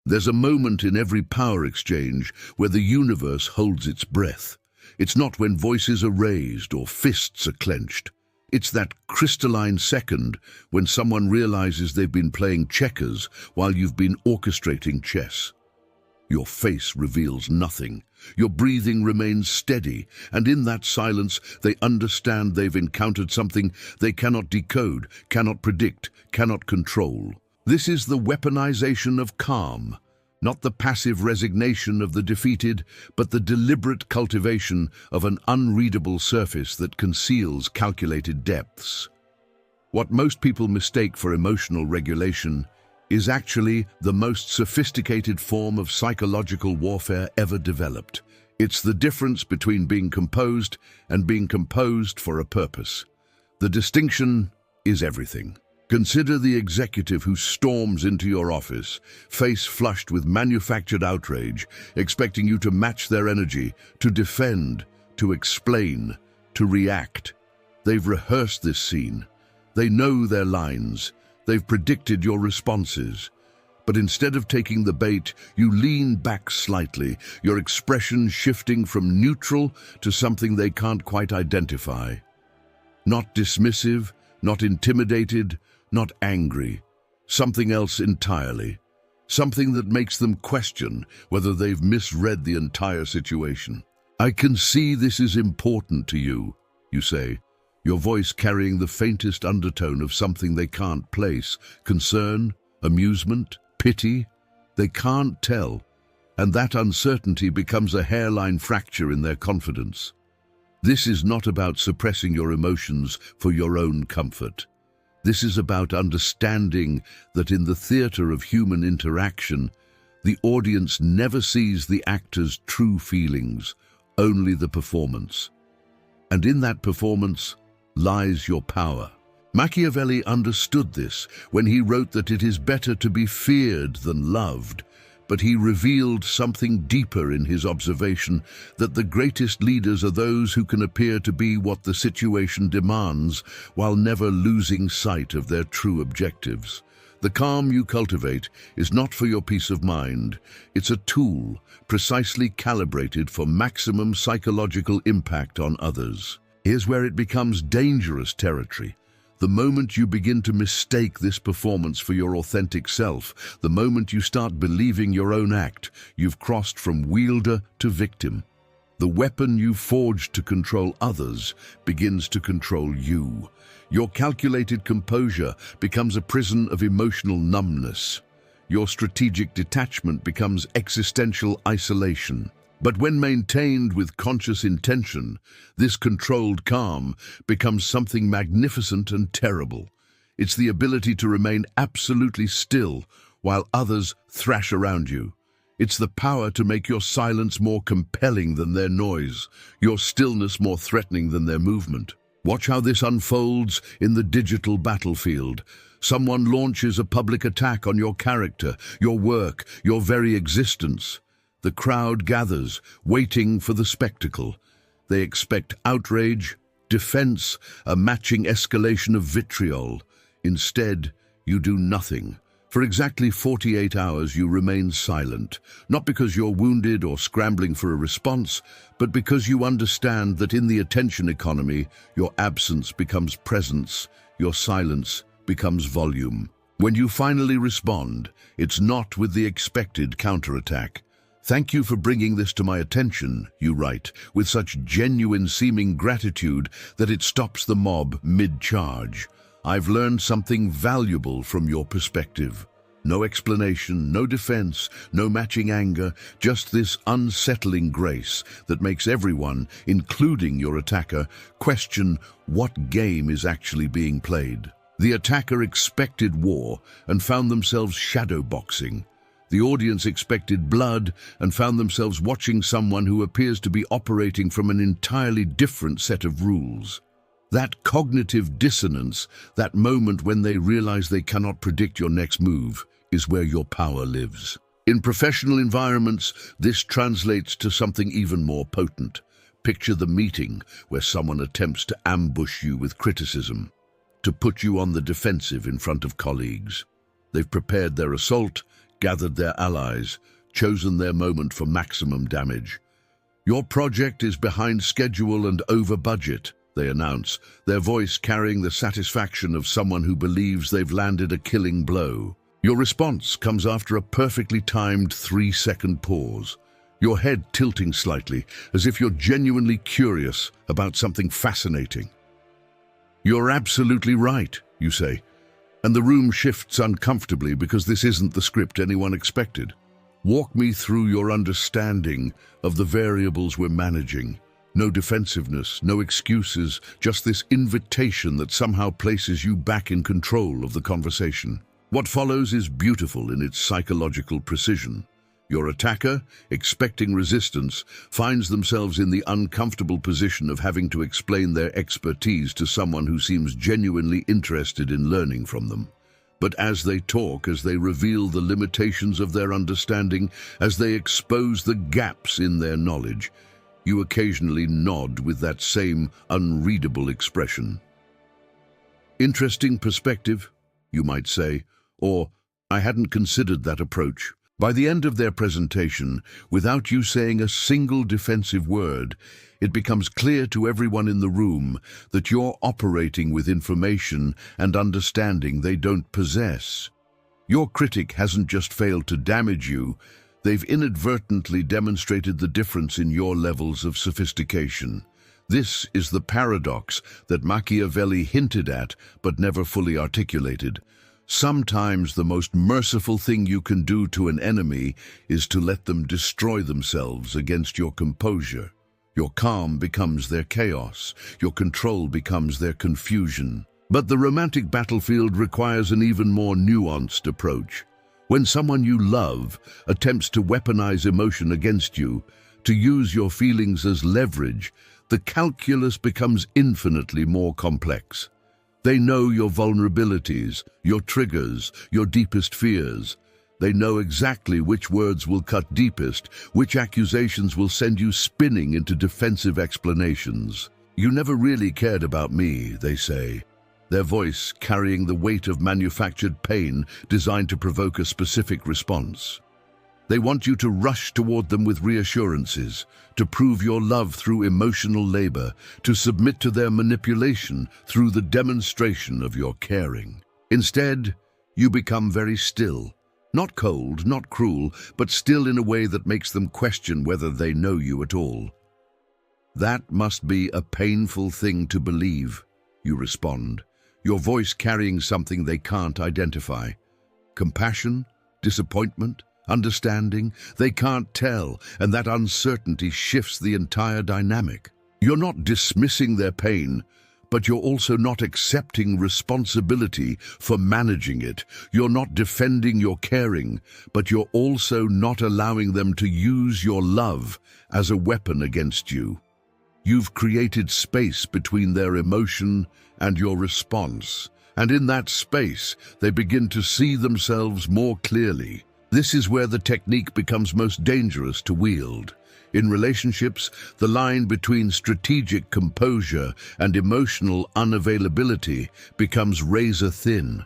There's a moment in every power exchange where the universe holds its breath. It's not when voices are raised or fists are clenched. It's that crystalline second when someone realizes they've been playing checkers while you've been orchestrating chess. Your face reveals nothing. Your breathing remains steady, and in that silence they understand they've encountered something they cannot decode, cannot predict, cannot control. This is the weaponization of calm, not the passive resignation of the defeated, but the deliberate cultivation of an unreadable surface that conceals calculated depths. What most people mistake for emotional regulation is actually the most sophisticated form of psychological warfare ever developed. It's the difference between being composed and being composed for a purpose. The distinction is everything. Consider the executive who storms into your office, face flushed with manufactured outrage, expecting you to match their energy, to defend, to explain, to react. They've rehearsed this scene. They know their lines. They've predicted your responses. But instead of taking the bait, you lean back slightly, your expression shifting from neutral to something they can't quite identify. Not dismissive, not intimidated, not angry. Something else entirely. Something that makes them question whether they've misread the entire situation. "I can see this is important to you," you say, your voice carrying the faintest undertone of something they can't place. Concern, amusement, pity. They can't tell, and that uncertainty becomes a hairline fracture in their confidence. This is not about suppressing your emotions for your own comfort. This is about understanding that in the theater of human interaction, the audience never sees the actor's true feelings, only the performance. And in that performance lies your power. Machiavelli understood this when he wrote that it is better to be feared than loved, but he revealed something deeper in his observation, that the greatest leaders are those who can appear to be what the situation demands while never losing sight of their true objectives. The calm you cultivate is not for your peace of mind. It's a tool precisely calibrated for maximum psychological impact on others. Here's where it becomes dangerous territory. The moment you begin to mistake this performance for your authentic self, the moment you start believing your own act, you've crossed from wielder to victim. The weapon you forged to control others begins to control you. Your calculated composure becomes a prison of emotional numbness. Your strategic detachment becomes existential isolation. But when maintained with conscious intention, this controlled calm becomes something magnificent and terrible. It's the ability to remain absolutely still while others thrash around you. It's the power to make your silence more compelling than their noise, your stillness more threatening than their movement. Watch how this unfolds in the digital battlefield. Someone launches a public attack on your character, your work, your very existence. The crowd gathers, waiting for the spectacle. They expect outrage, defense, a matching escalation of vitriol. Instead, you do nothing. For exactly 48 hours you remain silent, not because you're wounded or scrambling for a response, but because you understand that in the attention economy, your absence becomes presence, your silence becomes volume. When you finally respond, it's not with the expected counterattack. "Thank you for bringing this to my attention," you write, with such genuine seeming gratitude that it stops the mob mid-charge. "I've learned something valuable from your perspective." No explanation, no defense, no matching anger, just this unsettling grace that makes everyone, including your attacker, question what game is actually being played. The attacker expected war and found themselves shadowboxing. The audience expected blood and found themselves watching someone who appears to be operating from an entirely different set of rules. That cognitive dissonance, that moment when they realize they cannot predict your next move, is where your power lives. In professional environments, this translates to something even more potent. Picture the meeting where someone attempts to ambush you with criticism, to put you on the defensive in front of colleagues. They've prepared their assault, gathered their allies, chosen their moment for maximum damage. Your project is behind schedule and over budget, they announce, their voice carrying the satisfaction of someone who believes they've landed a killing blow. Your response comes after a perfectly timed 3-second pause, your head tilting slightly, as if you're genuinely curious about something fascinating. "You're absolutely right," you say, and the room shifts uncomfortably because this isn't the script anyone expected. Walk me through your understanding of the variables we're managing. No defensiveness, no excuses, just this invitation that somehow places you back in control of the conversation. What follows is beautiful in its psychological precision. Your attacker, expecting resistance, finds themselves in the uncomfortable position of having to explain their expertise to someone who seems genuinely interested in learning from them. But as they talk, as they reveal the limitations of their understanding, as they expose the gaps in their knowledge, you occasionally nod with that same unreadable expression. "Interesting perspective," you might say, or "I hadn't considered that approach." By the end of their presentation, without you saying a single defensive word, it becomes clear to everyone in the room that you're operating with information and understanding they don't possess. Your critic hasn't just failed to damage you, they've inadvertently demonstrated the difference in your levels of sophistication. This is the paradox that Machiavelli hinted at but never fully articulated. Sometimes the most merciful thing you can do to an enemy is to let them destroy themselves against your composure. Your calm becomes their chaos. Your control becomes their confusion. But the romantic battlefield requires an even more nuanced approach. When someone you love attempts to weaponize emotion against you, to use your feelings as leverage, the calculus becomes infinitely more complex. They know your vulnerabilities, your triggers, your deepest fears. They know exactly which words will cut deepest, which accusations will send you spinning into defensive explanations. "You never really cared about me," they say, their voice carrying the weight of manufactured pain designed to provoke a specific response. They want you to rush toward them with reassurances, to prove your love through emotional labor, to submit to their manipulation through the demonstration of your caring. Instead, you become very still, not cold, not cruel, but still in a way that makes them question whether they know you at all. "That must be a painful thing to believe," you respond, your voice carrying something they can't identify. Compassion, disappointment, understanding, they can't tell, and that uncertainty shifts the entire dynamic. You're not dismissing their pain, but you're also not accepting responsibility for managing it. You're not defending your caring, but you're also not allowing them to use your love as a weapon against you. You've created space between their emotion and your response, and in that space, they begin to see themselves more clearly. This is where the technique becomes most dangerous to wield. In relationships, the line between strategic composure and emotional unavailability becomes razor thin.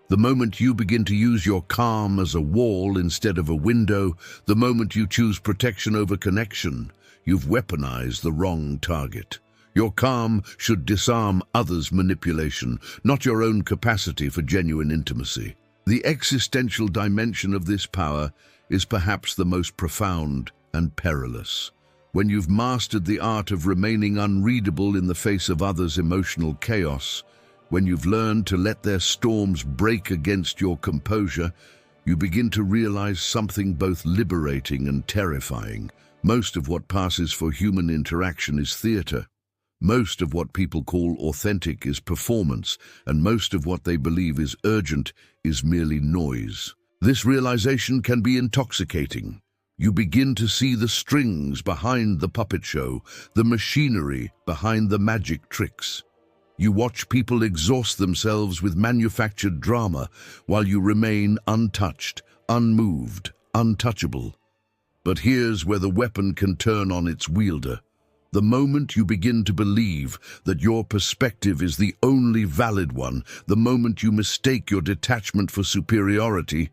The moment you begin to use your calm as a wall instead of a window, the moment you choose protection over connection, you've weaponized the wrong target. Your calm should disarm others' manipulation, not your own capacity for genuine intimacy. The existential dimension of this power is perhaps the most profound and perilous. When you've mastered the art of remaining unreadable in the face of others' emotional chaos, when you've learned to let their storms break against your composure, you begin to realize something both liberating and terrifying. Most of what passes for human interaction is theater. Most of what people call authentic is performance, and most of what they believe is urgent is merely noise. This realization can be intoxicating. You begin to see the strings behind the puppet show, the machinery behind the magic tricks. You watch people exhaust themselves with manufactured drama while you remain untouched, unmoved, untouchable. But here's where the weapon can turn on its wielder. The moment you begin to believe that your perspective is the only valid one, the moment you mistake your detachment for superiority,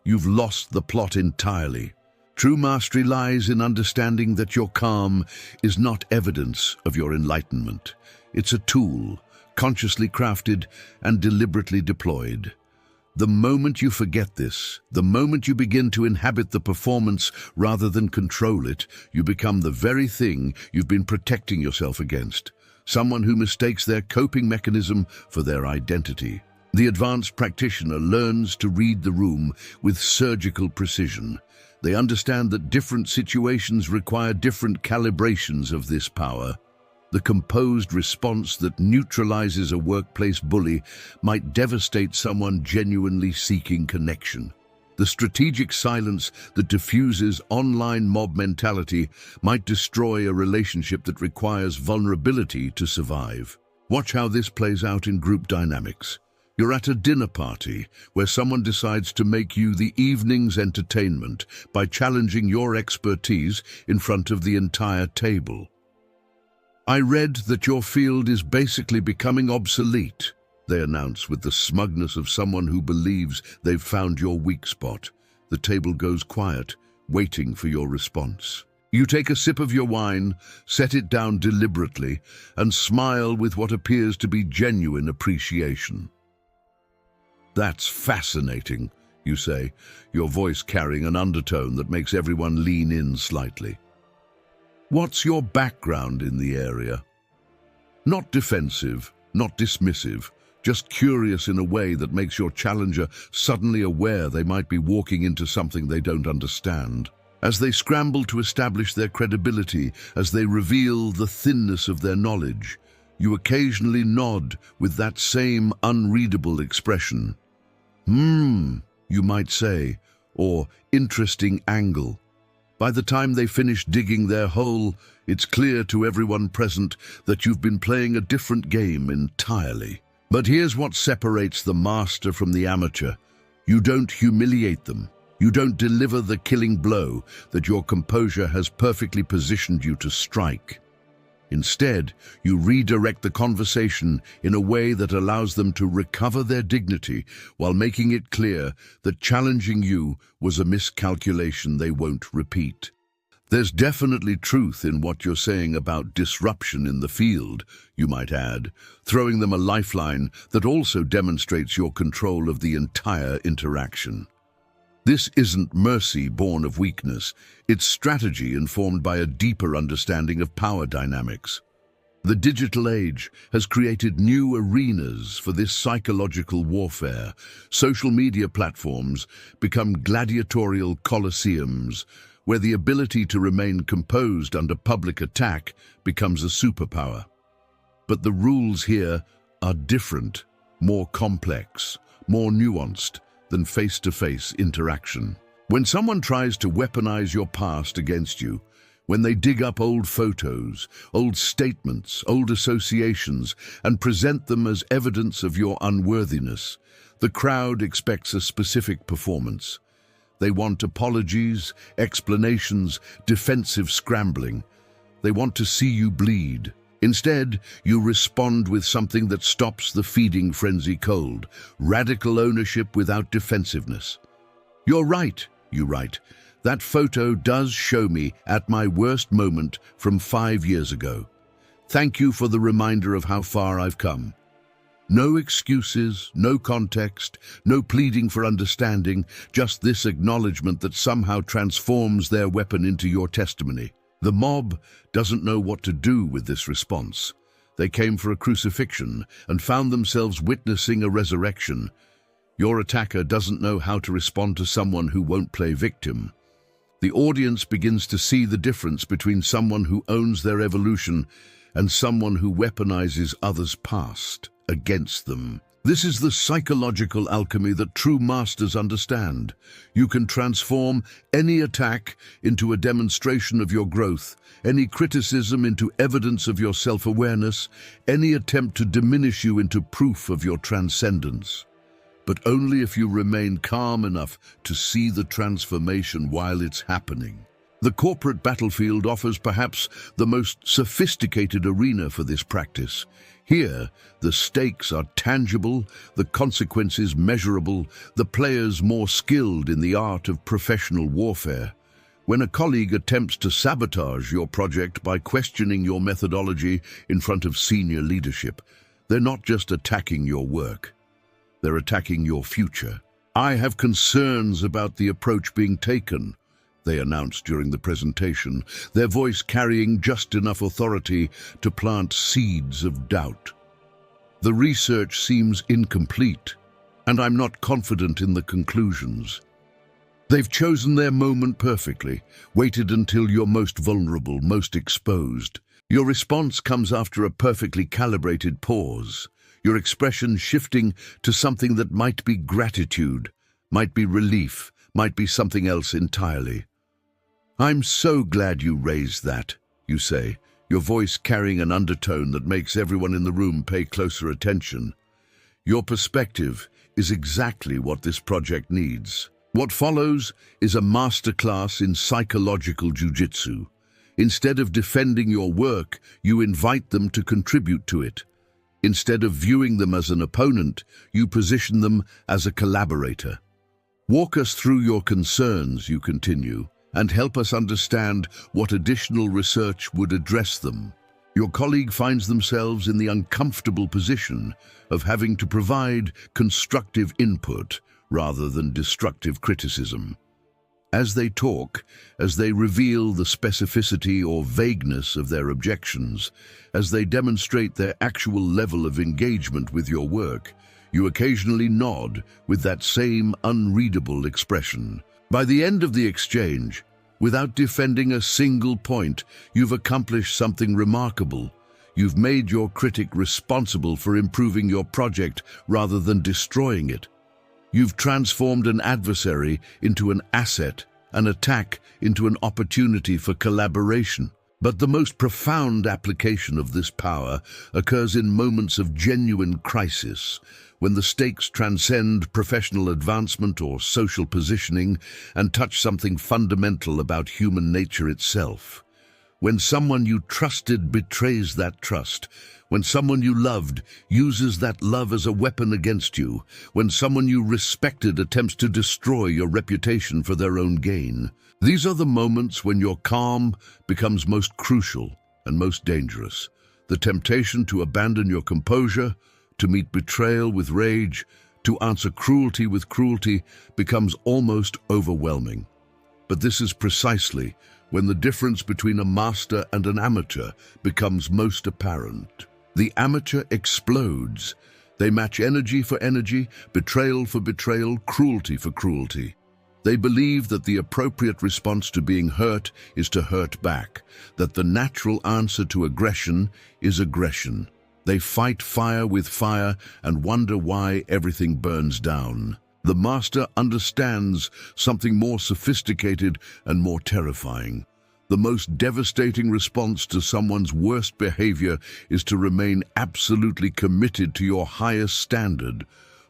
you've lost the plot entirely. True mastery lies in understanding that your calm is not evidence of your enlightenment. It's a tool, consciously crafted and deliberately deployed. The moment you forget this, the moment you begin to inhabit the performance rather than control it, you become the very thing you've been protecting yourself against. Someone who mistakes their coping mechanism for their identity. The advanced practitioner learns to read the room with surgical precision. They understand that different situations require different calibrations of this power. The composed response that neutralizes a workplace bully might devastate someone genuinely seeking connection. The strategic silence that diffuses online mob mentality might destroy a relationship that requires vulnerability to survive. Watch how this plays out in group dynamics. You're at a dinner party where someone decides to make you the evening's entertainment by challenging your expertise in front of the entire table. "I read that your field is basically becoming obsolete," they announce with the smugness of someone who believes they've found your weak spot. The table goes quiet, waiting for your response. You take a sip of your wine, set it down deliberately, and smile with what appears to be genuine appreciation. "That's fascinating," you say, your voice carrying an undertone that makes everyone lean in slightly. "What's your background in the area?" Not defensive, not dismissive, just curious in a way that makes your challenger suddenly aware they might be walking into something they don't understand. As they scramble to establish their credibility, as they reveal the thinness of their knowledge, you occasionally nod with that same unreadable expression. You might say, or interesting angle. By the time they finish digging their hole, it's clear to everyone present that you've been playing a different game entirely. But here's what separates the master from the amateur. You don't humiliate them. You don't deliver the killing blow that your composure has perfectly positioned you to strike. Instead, you redirect the conversation in a way that allows them to recover their dignity while making it clear that challenging you was a miscalculation they won't repeat. There's definitely truth in what you're saying about disruption in the field, you might add, throwing them a lifeline that also demonstrates your control of the entire interaction. This isn't mercy born of weakness, it's strategy informed by a deeper understanding of power dynamics. The digital age has created new arenas for this psychological warfare. Social media platforms become gladiatorial colosseums, where the ability to remain composed under public attack becomes a superpower. But the rules here are different, more complex, more nuanced than face-to-face interaction. When someone tries to weaponize your past against you, when they dig up old photos, old statements, old associations, and present them as evidence of your unworthiness, the crowd expects a specific performance. They want apologies, explanations, defensive scrambling. They want to see you bleed. Instead, you respond with something that stops the feeding frenzy cold, radical ownership without defensiveness. "You're right," you write. "That photo does show me at my worst moment from 5 years ago. Thank you for the reminder of how far I've come." No excuses, no context, no pleading for understanding, just this acknowledgement that somehow transforms their weapon into your testimony. The mob doesn't know what to do with this response. They came for a crucifixion and found themselves witnessing a resurrection. Your attacker doesn't know how to respond to someone who won't play victim. The audience begins to see the difference between someone who owns their evolution and someone who weaponizes others' past against them. This is the psychological alchemy that true masters understand. You can transform any attack into a demonstration of your growth, any criticism into evidence of your self-awareness, any attempt to diminish you into proof of your transcendence. But only if you remain calm enough to see the transformation while it's happening. The corporate battlefield offers perhaps the most sophisticated arena for this practice. Here, the stakes are tangible, the consequences measurable, the players more skilled in the art of professional warfare. When a colleague attempts to sabotage your project by questioning your methodology in front of senior leadership, they're not just attacking your work, they're attacking your future. "I have concerns about the approach being taken," they announced during the presentation, their voice carrying just enough authority to plant seeds of doubt. "The research seems incomplete, and I'm not confident in the conclusions." They've chosen their moment perfectly, waited until you're most vulnerable, most exposed. Your response comes after a perfectly calibrated pause, your expression shifting to something that might be gratitude, might be relief, might be something else entirely. "I'm so glad you raised that," you say, your voice carrying an undertone that makes everyone in the room pay closer attention. Your perspective is exactly what this project needs. What follows is a masterclass in psychological jiu-jitsu. Instead of defending your work, you invite them to contribute to it. Instead of viewing them as an opponent, you position them as a collaborator. "Walk us through your concerns," you continue, "and help us understand what additional research would address them." Your colleague finds themselves in the uncomfortable position of having to provide constructive input rather than destructive criticism. As they talk, as they reveal the specificity or vagueness of their objections, as they demonstrate their actual level of engagement with your work, you occasionally nod with that same unreadable expression. By the end of the exchange, without defending a single point, you've accomplished something remarkable. You've made your critic responsible for improving your project rather than destroying it. You've transformed an adversary into an asset, an attack into an opportunity for collaboration. But the most profound application of this power occurs in moments of genuine crisis, when the stakes transcend professional advancement or social positioning and touch something fundamental about human nature itself. When someone you trusted betrays that trust, when someone you loved uses that love as a weapon against you, when someone you respected attempts to destroy your reputation for their own gain. These are the moments when your calm becomes most crucial and most dangerous. The temptation to abandon your composure, to meet betrayal with rage, to answer cruelty with cruelty becomes almost overwhelming. But this is precisely when the difference between a master and an amateur becomes most apparent. The amateur explodes. They match energy for energy, betrayal for betrayal, cruelty for cruelty. They believe that the appropriate response to being hurt is to hurt back, that the natural answer to aggression is aggression. They fight fire with fire and wonder why everything burns down. The master understands something more sophisticated and more terrifying. The most devastating response to someone's worst behavior is to remain absolutely committed to your highest standard,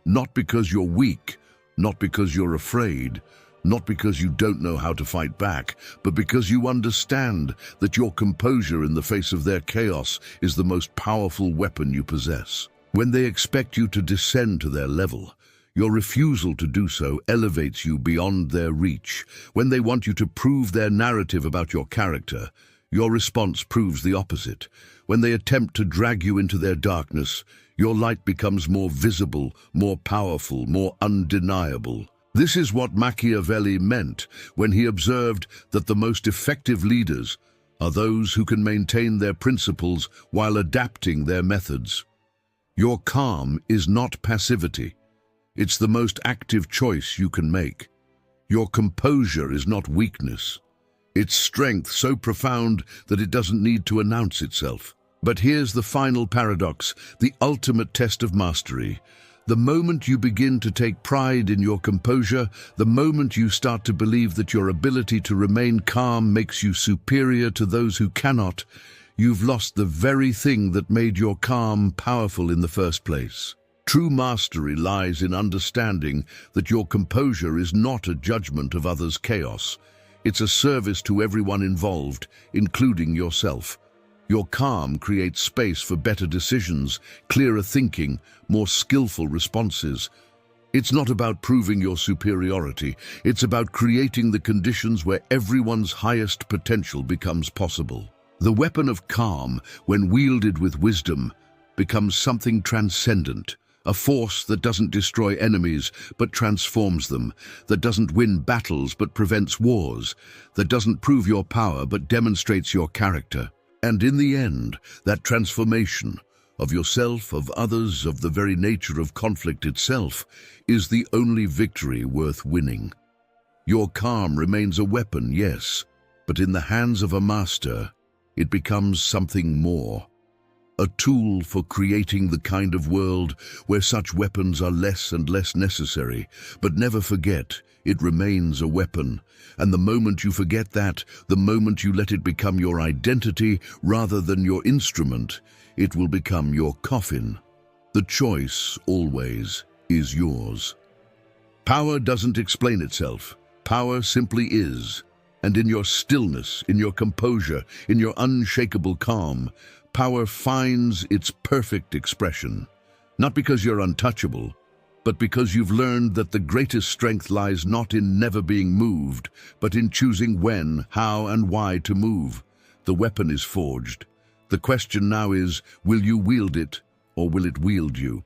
not because you're weak, not because you're afraid, not because you don't know how to fight back, but because you understand that your composure in the face of their chaos is the most powerful weapon you possess. When they expect you to descend to their level, your refusal to do so elevates you beyond their reach. When they want you to prove their narrative about your character, your response proves the opposite. When they attempt to drag you into their darkness, your light becomes more visible, more powerful, more undeniable. This is what Machiavelli meant when he observed that the most effective leaders are those who can maintain their principles while adapting their methods. Your calm is not passivity. It's the most active choice you can make. Your composure is not weakness. It's strength so profound that it doesn't need to announce itself. But here's the final paradox, the ultimate test of mastery. The moment you begin to take pride in your composure, the moment you start to believe that your ability to remain calm makes you superior to those who cannot, you've lost the very thing that made your calm powerful in the first place. True mastery lies in understanding that your composure is not a judgment of others' chaos. It's a service to everyone involved, including yourself. Your calm creates space for better decisions, clearer thinking, more skillful responses. It's not about proving your superiority. It's about creating the conditions where everyone's highest potential becomes possible. The weapon of calm, when wielded with wisdom, becomes something transcendent, a force that doesn't destroy enemies but transforms them, that doesn't win battles but prevents wars, that doesn't prove your power but demonstrates your character. And in the end, that transformation of yourself, of others, of the very nature of conflict itself, is the only victory worth winning. Your calm remains a weapon, yes, but in the hands of a master, it becomes something more. A tool for creating the kind of world where such weapons are less and less necessary. But never forget, it remains a weapon. And the moment you forget that, the moment you let it become your identity rather than your instrument, it will become your coffin. The choice, always, is yours. Power doesn't explain itself. Power simply is. And in your stillness, in your composure, in your unshakable calm, power finds its perfect expression. Not because you're untouchable, but because you've learned that the greatest strength lies not in never being moved, but in choosing when, how, and why to move. The weapon is forged. The question now is, will you wield it, or will it wield you?